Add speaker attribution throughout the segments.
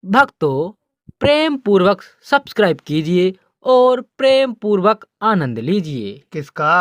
Speaker 1: भक्तों, प्रेम पूर्वक सब्सक्राइब कीजिए और प्रेम पूर्वक आनंद लीजिए।
Speaker 2: किसका?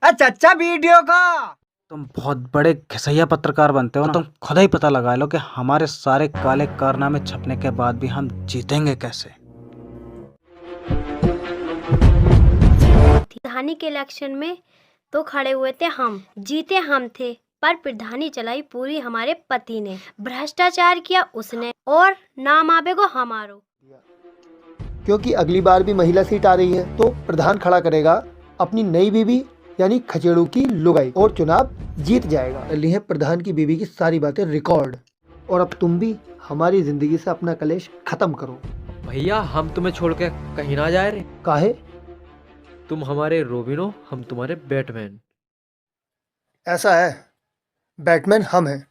Speaker 2: अच्छा वीडियो का।
Speaker 3: तुम बहुत बड़े घिसैया पत्रकार बनते हो ना, तुम खुद ही पता लगा लो कि हमारे सारे काले कारनामे छपने के बाद भी हम जीतेंगे कैसे।
Speaker 4: प्रधानी के इलेक्शन में तो खड़े हुए थे हम, जीते हम थे, पर प्रधानी चलाई पूरी हमारे पति ने। भ्रष्टाचार किया उसने और नाम आवेगो हमारो।
Speaker 2: क्योंकि अगली बार भी महिला सीट आ रही है तो प्रधान खड़ा करेगा अपनी नई बीवी यानी खचेड़ू की लुगाई और चुनाव जीत जाएगा। ली है प्रधान की बीवी की सारी बातें रिकॉर्ड। और अब तुम भी हमारी जिंदगी से अपना कलेश खत्म करो।
Speaker 5: भैया हम तुम्हें छोड़ के कहीं ना जाए रे।
Speaker 2: काहे?
Speaker 5: तुम हमारे रोबिन हो, हम तुम्हारे बैटमैन।
Speaker 2: ऐसा है, बैटमैन हम हैं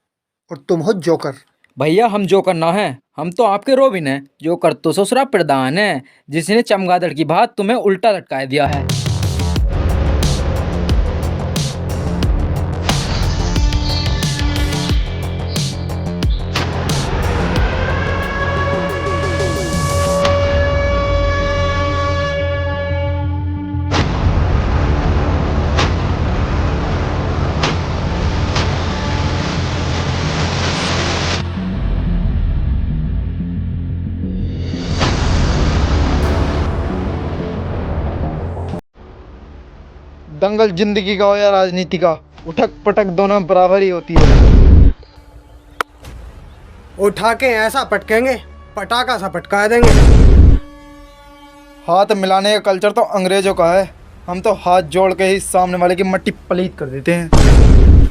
Speaker 2: और तुम हो जोकर।
Speaker 6: भैया हम जोकर ना है, हम तो आपके रोबिन हैं। जोकर तो ससुरा प्रधान है, जिसने चमगादड़ की बात तुम्हें उल्टा लटका दिया है।
Speaker 7: दंगल जिंदगी का हो या राजनीति का, उठक पटक दोनों बराबर ही होती है।
Speaker 8: उठा के ऐसा पटकेंगे, पटाखा सा पटका देंगे।
Speaker 7: हाथ मिलाने का कल्चर तो अंग्रेजों का है, हम तो हाथ जोड़ के ही सामने वाले की मट्टी पलीत कर देते हैं।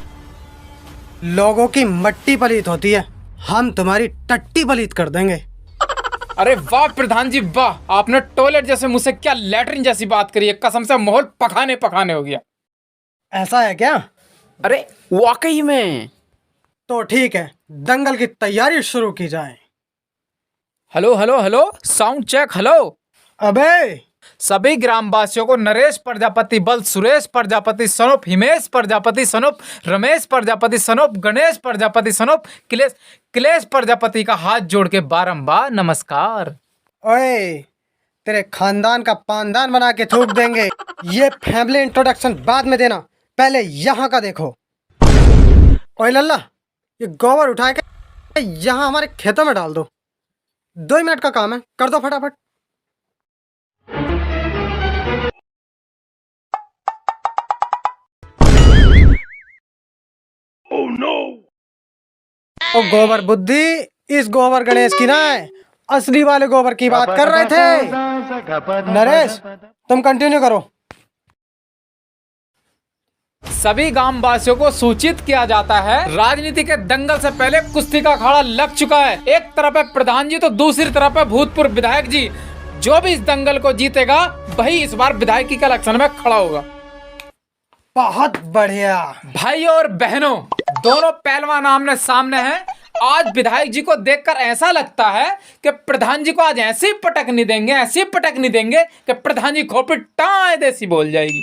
Speaker 8: लोगों की मट्टी पलीत होती है, हम तुम्हारी टट्टी पलीत कर देंगे।
Speaker 6: अरे वाह प्रधान जी वाह, आपने टॉयलेट जैसे मुझसे क्या लैट्रिन जैसी बात करी है। कसम से माहौल पखाने पखाने हो गया।
Speaker 8: ऐसा है क्या?
Speaker 6: अरे वाकई में।
Speaker 8: तो ठीक है, दंगल की तैयारी शुरू की जाए।
Speaker 6: Hello hello hello, sound check. Hello
Speaker 8: अबे
Speaker 6: सभी ग्रामवासियों को नरेश प्रजापति बल सुरेश प्रजापति सनोप हिमेश प्रजापति सनोप रमेश प्रजापति सनोप गणेश प्रजापति सनोप क्लेश प्रजापति का हाथ जोड़ के बारंबार नमस्कार।
Speaker 8: ओए, तेरे खानदान का पानदान बना के थूक देंगे। ये फैमिली इंट्रोडक्शन बाद में देना, पहले यहाँ का देखो। ओए लल्ला, ये गोबर उठा के यहाँ हमारे खेतों में डाल दो। 2 मिनट का काम है, कर दो फटाफट। ओ गोबर बुद्धि, इस गोबर गणेश की ना है, असली वाले गोबर की बात कर रहे थे। नरेश तुम कंटिन्यू करो।
Speaker 6: सभी गांववासियों को सूचित किया जाता है, राजनीति के दंगल से पहले कुश्ती का अखाड़ा लग चुका है। एक तरफ है प्रधान जी तो दूसरी तरफ है भूतपूर्व विधायक जी। जो भी इस दंगल को जीतेगा वही इस बार विधायकी के इलेक्शन में खड़ा होगा।
Speaker 8: बहुत बढ़िया।
Speaker 6: भाइयों और बहनों, दोनों पहलवान आमने सामने हैं। आज विधायक जी को देखकर ऐसा लगता है कि प्रधान जी को आज ऐसी पटक नहीं देंगे, ऐसी पटक नहीं देंगे कि प्रधान जी खोपड़ी टाँ देसी बोल जाएगी।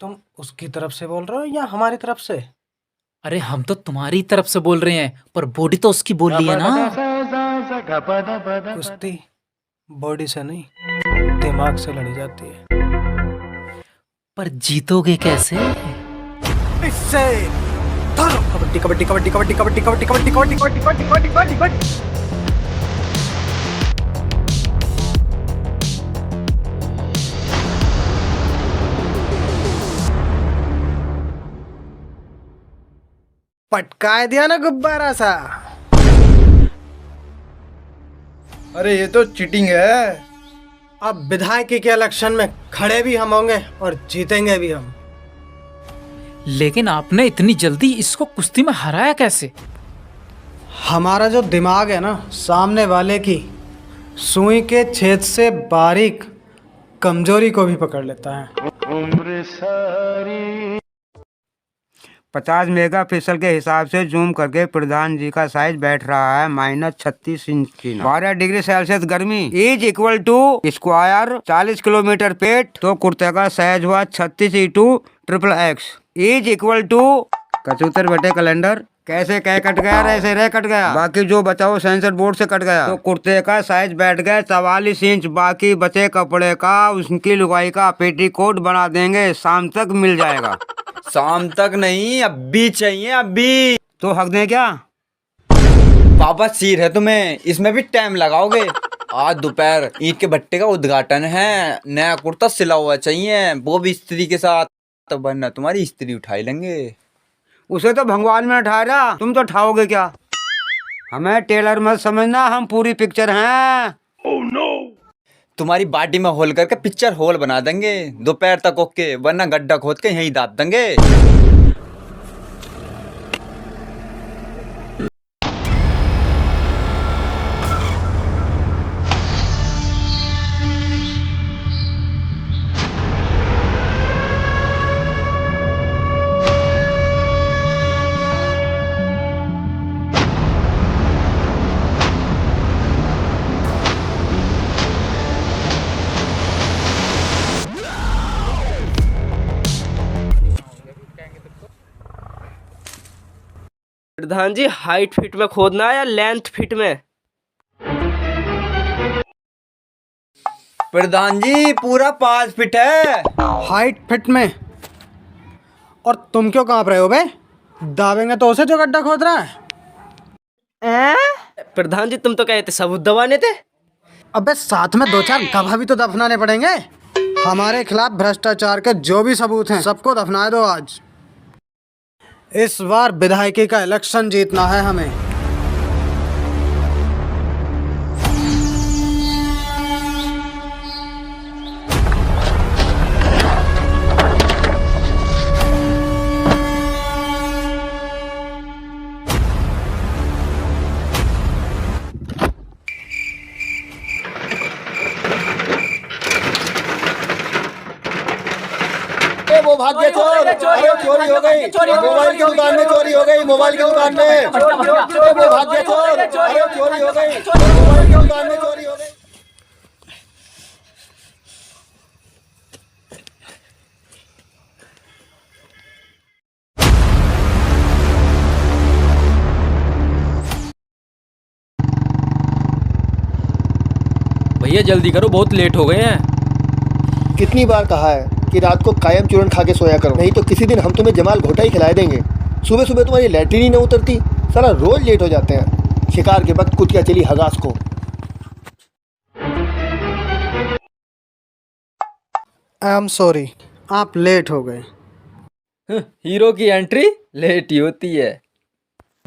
Speaker 8: तुम उसकी तरफ से बोल रहे हो या हमारी तरफ से?
Speaker 6: अरे हम तो तुम्हारी तरफ से बोल रहे हैं, पर बॉडी तो उसकी बोल रही है ना।
Speaker 8: कुश्ती बॉडी से नहीं, दिमाग से लड़ी जाती है।
Speaker 6: पर जीतोगे कैसे?
Speaker 8: इससे कबड्डी कबड्डी कबड्डी कबड्डी कबड्डी कबड्डी कबड्डी कबड्डी कबड्डी कबड्डी कबड्डी कबड्डी। पटकाए दिया ना गुब्बारा सा।
Speaker 7: अरे ये तो चीटिंग है।
Speaker 8: अब विधायकी के इलेक्शन में खड़े भी हम होंगे और जीतेंगे भी हम।
Speaker 6: लेकिन आपने इतनी जल्दी इसको कुश्ती में हराया कैसे?
Speaker 8: हमारा जो दिमाग है ना, सामने वाले की सुई के छेद से बारीक कमजोरी को भी पकड़ लेता है।
Speaker 9: 50 मेगापिक्सल के हिसाब से जूम करके प्रधान जी का साइज बैठ रहा है -36 इंच की। 12 डिग्री सेल्सियस गर्मी is equal to square 40 kilometre पेट। तो कुर्ते का साइज हुआ 36 × XXX इज इक्वल टू कचूतर बेटे कैलेंडर, कैसे कह कट गया ऐसे रह कट गया। बाकी जो बचा वो सेंसर बोर्ड से कट गया। तो कुर्ते का साइज बैठ गया 44 इंच। बाकी बचे कपड़े का उसकी लुगाई का पेटीकोट बना देंगे, शाम तक मिल जाएगा।
Speaker 10: शाम तक नहीं, अभी चाहिए अभी।
Speaker 9: तो हक दे क्या?
Speaker 10: पापा सिर है तुम्हें, इसमें भी टाइम लगाओगे। आज दोपहर ईद के भट्टे का उद्घाटन है, नया कुर्ता सिला हुआ चाहिए, वो भी स्त्री के साथ, तो वरना तुम्हारी स्त्री उठाई लेंगे।
Speaker 9: उसे तो भगवान में उठा रहा, तुम तो उठाओगे क्या? हमें टेलर मत समझना, हम पूरी पिक्चर हैं।
Speaker 10: तुम्हारी बाटी में होल करके पिक्चर होल बना देंगे दोपहर तक, ओके, वरना गड्ढा खोद के यहीं दाब देंगे।
Speaker 11: प्रधान जी, हाइट फीट में खोदना है या लेंथ फीट में?
Speaker 10: प्रधान जी पूरा 5 फीट है।
Speaker 8: हाइट फिट में? और तुम क्यों कांप रहे हो बे? दाबेंगे तो उसे जो गड्ढा खोद रहा है।
Speaker 11: प्रधान जी तुम तो कहते सबूत दबाने थे।
Speaker 8: अबे साथ में 2-4 गवाह भी तो दफनाने पड़ेंगे। हमारे खिलाफ भ्रष्टाचार के जो भी सबूत हैं सबको दफना दो आज। इस बार विधायकी का इलेक्शन जीतना है हमें।
Speaker 2: वो भाग गया चोर। अरे चोरी हो गई, मोबाइल की दुकान में चोरी हो गई, मोबाइल की दुकान में। वो भाग गया चोर। अरे चोरी हो गई, मोबाइल की दुकान में चोरी हो गई।
Speaker 5: भैया जल्दी करो, बहुत लेट हो गए हैं।
Speaker 2: कितनी बार कहा है कि रात को कायम चूरन खा के सोया करो, नहीं तो किसी दिन हम तुम्हें जमाल घोटा ही खिला देंगे। सुबह सुबह तुम्हारी लैट्रिन ही न उतरती, साला रोज लेट हो जाते हैं। शिकार के वक्त कुतिया चली हगास को।
Speaker 8: आई एम सॉरी, आप लेट हो गए।
Speaker 5: हीरो की एंट्री लेट ही होती है।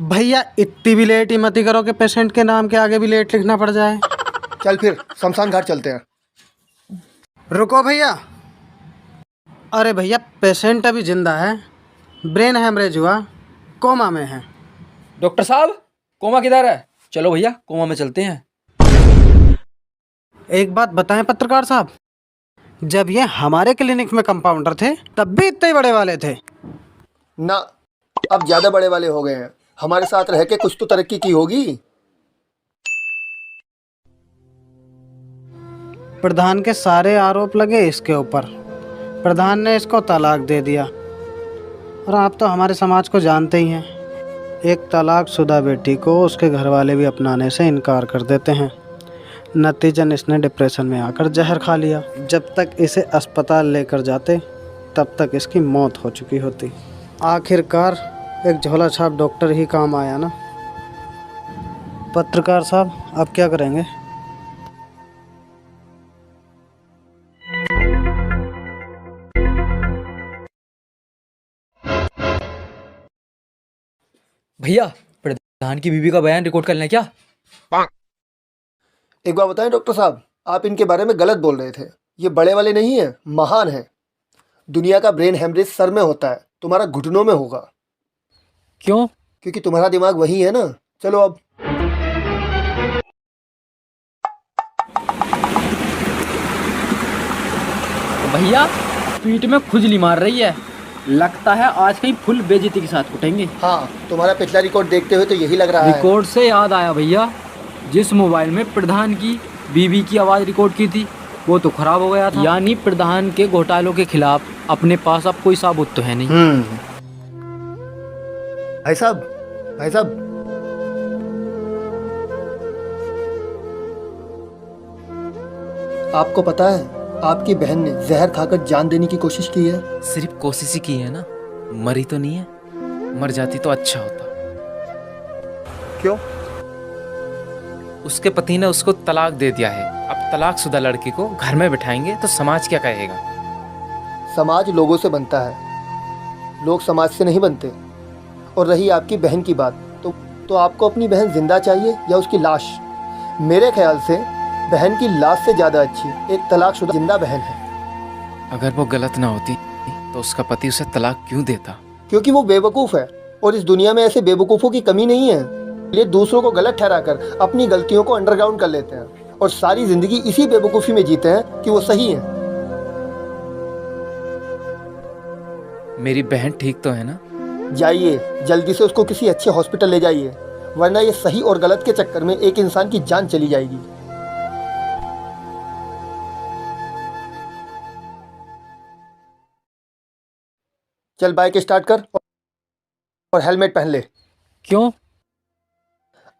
Speaker 8: भैया इतनी भी लेट ही मत करो कि पेशेंट के नाम के आगे भी लेट लिखना पड़ जाए।
Speaker 2: चल फिर शमशान घाट चलते हैं।
Speaker 8: रुको भैया। अरे भैया पेशेंट अभी जिंदा है, ब्रेन हैमरेज हुआ, कोमा में है।
Speaker 5: डॉक्टर साहब कोमा किधर है? चलो भैया कोमा में चलते हैं।
Speaker 8: एक बात बताएं पत्रकार साहब, जब ये हमारे क्लिनिक में कंपाउंडर थे तब भी इतने बड़े वाले थे
Speaker 2: ना, अब ज्यादा बड़े वाले हो गए हैं। हमारे साथ रह के कुछ तो तरक्की की होगी।
Speaker 8: प्रधान के सारे आरोप लगे इसके ऊपर। प्रधान ने इसको तलाक दे दिया। और आप तो हमारे समाज को जानते ही हैं, एक तलाकशुदा बेटी को उसके घर वाले भी अपनाने से इनकार कर देते हैं। नतीजन इसने डिप्रेशन में आकर जहर खा लिया। जब तक इसे अस्पताल लेकर जाते तब तक इसकी मौत हो चुकी होती। आखिरकार एक झोला छाप डॉक्टर ही काम आया ना। पत्रकार साहब अब क्या करेंगे?
Speaker 5: भैया प्रधान की बीवी का बयान रिकॉर्ड कर लें क्या?
Speaker 2: एक बार बताएं डॉक्टर साहब, आप इनके बारे में गलत बोल रहे थे। ये बड़े वाले नहीं है, महान है। दुनिया का ब्रेन हेमरेज सर में होता है, तुम्हारा घुटनों में होगा।
Speaker 5: क्यों?
Speaker 2: क्योंकि तुम्हारा दिमाग वही है ना। चलो अब।
Speaker 1: भैया पीठ में खुजली मार रही है, लगता है आज कहीं फुल बेइज्जती के साथ उठेंगे।
Speaker 2: हाँ, तुम्हारा पिछला रिकॉर्ड देखते हुए तो यही लग रहा है।
Speaker 1: रिकॉर्ड से याद आया भैया, जिस मोबाइल में प्रधान की बीवी की आवाज़ रिकॉर्ड की थी वो तो खराब हो गया था। यानी प्रधान के घोटालों के खिलाफ अपने पास अब कोई सबूत तो है नहीं।
Speaker 2: भाई साहब, भाई साहब, आपको पता है आपकी बहन ने जहर खाकर जान देने की कोशिश की है।
Speaker 6: सिर्फ कोशिश ही की है ना, मरी तो नहीं है। मर जाती तो अच्छा होता।
Speaker 2: क्यों?
Speaker 6: उसके पति ने उसको तलाक दे दिया है। अब तलाकशुदा लड़की को घर में बिठाएंगे तो समाज क्या कहेगा?
Speaker 2: समाज लोगों से बनता है, लोग समाज से नहीं बनते। और रही आपकी बहन की बात, तो आपको अपनी बहन जिंदा चाहिए या उसकी लाश? मेरे ख्याल से बहन की लाश से ज़्यादा अच्छी एक तलाकशुदा जिंदा बहन है।
Speaker 6: अगर वो गलत ना होती तो उसका पति उसे तलाक क्यों देता?
Speaker 2: क्योंकि वो बेवकूफ़ है और इस दुनिया में ऐसे बेवकूफ़ों की कमी नहीं है। ये दूसरों को गलत ठहराकर अपनी गलतियों को अंडरग्राउंड कर लेते हैं और सारी जिंदगी इसी बेवकूफ़ी में जीते हैं कि वो सही हैं।
Speaker 6: मेरी बहन ठीक तो है ना?
Speaker 2: जाइए जल्दी से उसको किसी अच्छे हॉस्पिटल ले जाइए, वरना ये सही और गलत के चक्कर में एक इंसान की जान चली जाएगी। चल बाइक स्टार्ट कर और हेलमेट पहन ले।
Speaker 6: क्यों?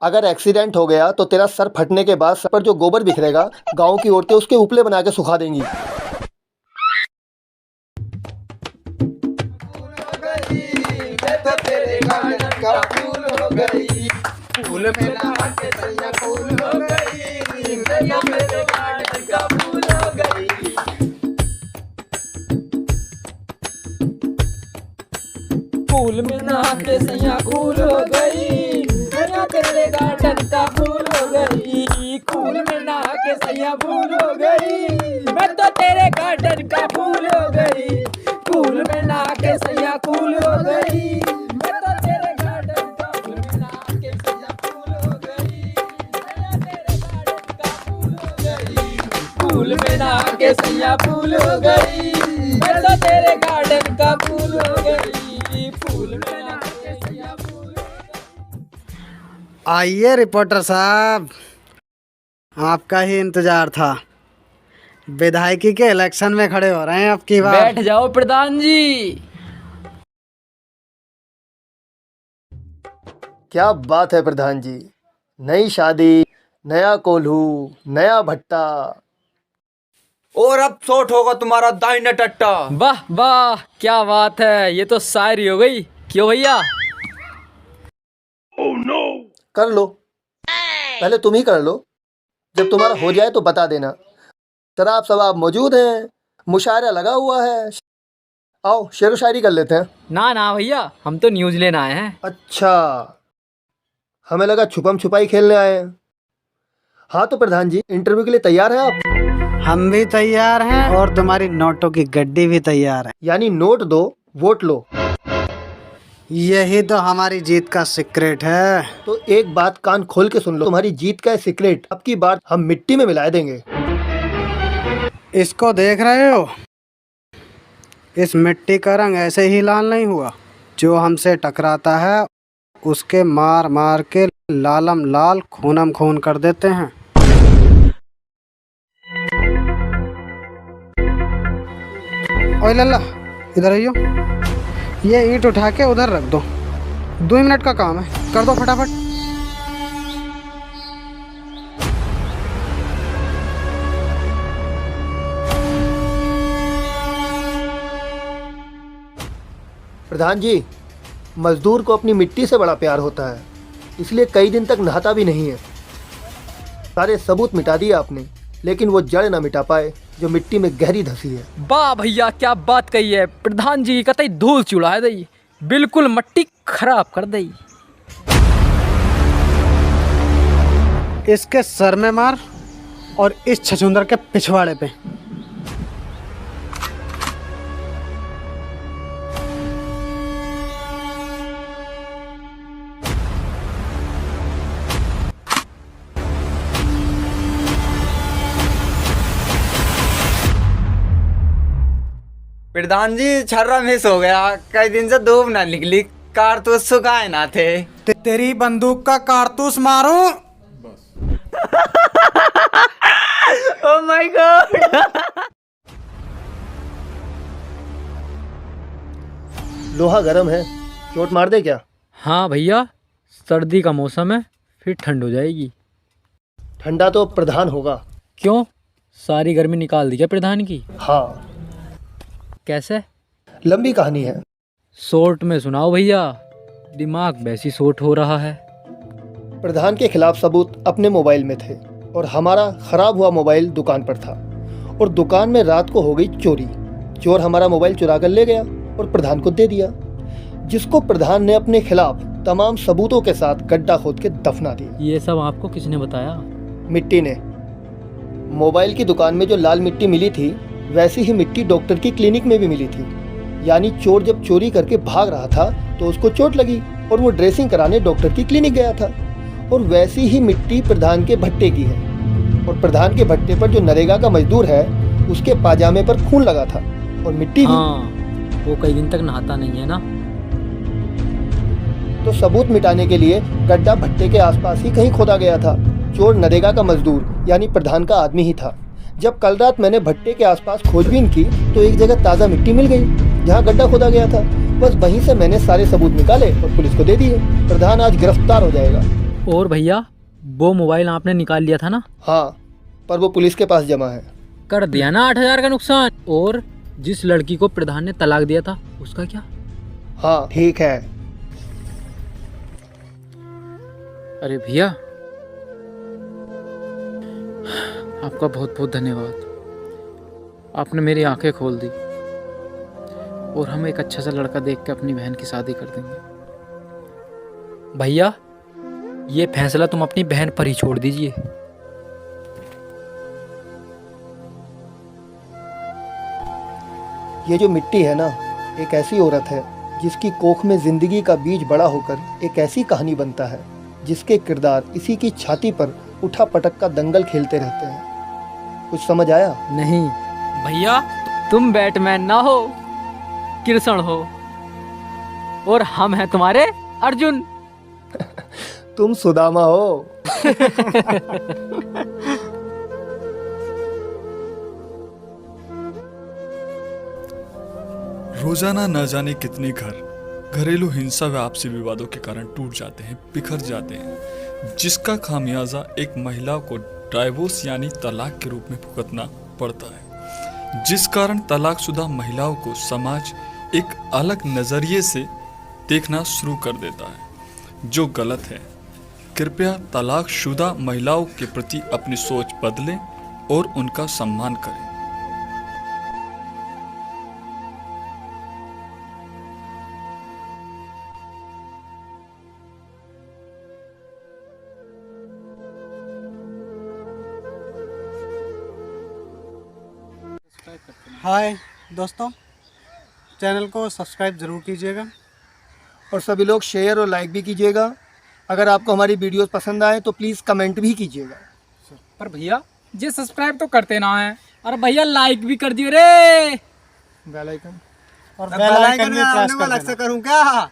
Speaker 2: अगर एक्सीडेंट हो गया तो तेरा सर फटने के बाद सर पर जो गोबर बिखरेगा गांव की औरतें उसके उपले बना के सुखा देंगी।
Speaker 5: फूल में नहा के सैया फूल हो गई, सैया तेरे गार्डन का फूल हो गई। फूल में नहा के सैया फूल हो गई, मैं तो तेरे गार्डन का फूल हो गई। फूल में नहा के सैया फूल हो गई, मैं तो तेरे गार्डन का फूल में नहा के सैया फूल हो गई। सैया तेरे गार्डन का फूल हो गई। फूल में नहा के सैया फूल हो गई, मैं तो तेरे गार्डन का फूल हो गई।
Speaker 8: आइए रिपोर्टर साहब, आपका ही इंतजार था। विधायकी के इलेक्शन में खड़े हो रहे हैं आपकी बार।
Speaker 5: बैठ जाओ प्रधान जी।
Speaker 2: क्या बात है प्रधान जी, नई शादी, नया कोल्हू, नया भट्टा
Speaker 10: और अब शॉट होगा तुम्हारा दाहिना टट्टा।
Speaker 5: वाह वाह, क्या बात है, ये तो शायरी हो गई। क्यों भैया?
Speaker 2: कर लो, पहले तुम ही कर लो, जब तुम्हारा हो जाए तो बता देना। शराब शबाब मौजूद है, मुशायरा लगा हुआ है, आओ शेर व शायरी कर लेते हैं।
Speaker 5: ना ना भैया, हम तो न्यूज लेने आए हैं।
Speaker 2: अच्छा, हमें लगा छुपम छुपाई खेलने आए हैं। हाँ तो प्रधान जी, इंटरव्यू के लिए तैयार हैं आप?
Speaker 8: हम भी तैयार हैं और तुम्हारी नोटों की गड्डी भी तैयार है।
Speaker 2: यानी नोट दो वोट लो,
Speaker 8: यही तो हमारी जीत का सीक्रेट है।
Speaker 2: तो एक बात कान खोल के सुन लो, तुम्हारी जीत का सीक्रेट अब की बार हम मिट्टी में मिला देंगे।
Speaker 8: इसको देख रहे हो, इस मिट्टी का रंग ऐसे ही लाल नहीं हुआ। जो हमसे टकराता है उसके मार मार के लालम लाल खूनम खून कर देते हैं। ओए लल्ला, इधर आइयो, ये ईंट उठा के उधर रख दो। 2 मिनट का काम है, कर दो फटाफट।
Speaker 2: प्रधान जी, मजदूर को अपनी मिट्टी से बड़ा प्यार होता है, इसलिए कई दिन तक नहाता भी नहीं है। सारे सबूत मिटा दिए आपने, लेकिन वो जड़ ना मिटा पाए जो मिट्टी में गहरी धसी है।
Speaker 5: वाह भैया, क्या बात कही है प्रधान जी। कतई धूल चुड़ा दई, बिल्कुल मट्टी खराब कर दई।
Speaker 8: इसके सर में मार और इस छछूंदर के पिछवाड़े पे।
Speaker 10: प्रधान जी छर्रा मिस हो गया, कई दिन से धूप ना निकली, कारतूस सुखाए ना थे।
Speaker 8: तेरी बंदूक का कारतूस मारूं?
Speaker 10: Oh my God.
Speaker 2: लोहा गर्म है, चोट मार दे क्या?
Speaker 1: हाँ भैया, सर्दी का मौसम है, फिर ठंड हो जाएगी।
Speaker 2: ठंडा तो प्रधान होगा।
Speaker 1: क्यों, सारी गर्मी निकाल दी क्या प्रधान की?
Speaker 2: हाँ,
Speaker 1: कैसे?
Speaker 2: लंबी कहानी है।
Speaker 1: शॉर्ट में सुनाओ भैया, दिमाग वैसी शॉर्ट हो रहा है।
Speaker 2: प्रधान के खिलाफ सबूत अपने मोबाइल में थे और हमारा खराब हुआ मोबाइल दुकान पर था और दुकान में रात को हो गई चोरी। चोर हमारा मोबाइल चुरा कर ले गया और प्रधान को दे दिया, जिसको प्रधान ने अपने खिलाफ तमाम सबूतों के साथ गड्ढा खोद के दफना दिया।
Speaker 1: ये सब आपको किसने बताया?
Speaker 2: मिट्टी ने। मोबाइल की दुकान में जो लाल मिट्टी मिली थी, वैसी ही मिट्टी डॉक्टर की क्लिनिक में भी मिली थी। यानी चोर जब चोरी करके भाग रहा था तो उसको चोट लगी और वो ड्रेसिंग कराने डॉक्टर की क्लिनिक गया था। और वैसी ही मिट्टी प्रधान के भट्टे की है और प्रधान के भट्टे पर जो नरेगा का मजदूर है, उसके पाजामे पर खून लगा था और मिट्टी भी।
Speaker 1: हाँ, वो कई दिन तक नहाता नहीं है ना।
Speaker 2: तो सबूत मिटाने के लिए गड्ढा भट्टे के आसपास ही कहीं खोदा गया था। चोर नरेगा का मजदूर यानी प्रधान का आदमी ही था। जब कल रात मैंने भट्टे के आसपास खोजबीन की तो एक जगह ताज़ा मिट्टी मिल गई जहाँ गड्ढा खोदा गया था। बस वहीं से मैंने सारे सबूत निकाले और पुलिस को दे दिए। प्रधान आज गिरफ्तार हो जाएगा।
Speaker 1: और भैया, वो मोबाइल आपने निकाल लिया था ना?
Speaker 2: हाँ, पर वो पुलिस के पास जमा है।
Speaker 1: कर दिया ना 8,000 का नुकसान। और जिस लड़की को प्रधान ने तलाक दिया था, उसका क्या?
Speaker 2: हाँ ठीक है।
Speaker 6: अरे भैया, आपका बहुत बहुत धन्यवाद। आपने मेरी आंखें खोल दी और हम एक अच्छा सा लड़का देख के अपनी बहन की शादी कर देंगे।
Speaker 1: भैया, ये फैसला तुम अपनी बहन पर ही छोड़ दीजिए।
Speaker 2: ये जो मिट्टी है ना, एक ऐसी औरत है जिसकी कोख में जिंदगी का बीज बड़ा होकर एक ऐसी कहानी बनता है जिसके किरदार इसी की छाती पर उठा पटक का दंगल खेलते रहते हैं। कुछ समझ आया?
Speaker 1: नहीं भैया, तुम बैटमैन ना हो, कृष्ण हो और हम हैं तुम्हारे अर्जुन।
Speaker 2: तुम सुदामा हो।
Speaker 12: रोजाना न जाने कितने घर घरेलू हिंसा व आपसी विवादों के कारण टूट जाते हैं, बिखर जाते हैं, जिसका खामियाजा एक महिला को डाइवोर्स यानी तलाक के रूप में भुगतना पड़ता है, जिस कारण तलाकशुदा महिलाओं को समाज एक अलग नजरिए से देखना शुरू कर देता है, जो गलत है। कृपया तलाकशुदा महिलाओं के प्रति अपनी सोच बदलें और उनका सम्मान करें।
Speaker 8: हाय दोस्तों, चैनल को सब्सक्राइब ज़रूर कीजिएगा
Speaker 2: और सभी लोग शेयर और लाइक भी कीजिएगा। अगर आपको हमारी वीडियोस पसंद आए तो प्लीज़ कमेंट भी कीजिएगा।
Speaker 6: पर भैया, ये सब्सक्राइब तो करते ना है। अरे भैया, लाइक भी कर दियो रे।
Speaker 2: बेल आइकन
Speaker 8: और बेल आइकन में प्रेस कर देना।
Speaker 2: करूँ क्या?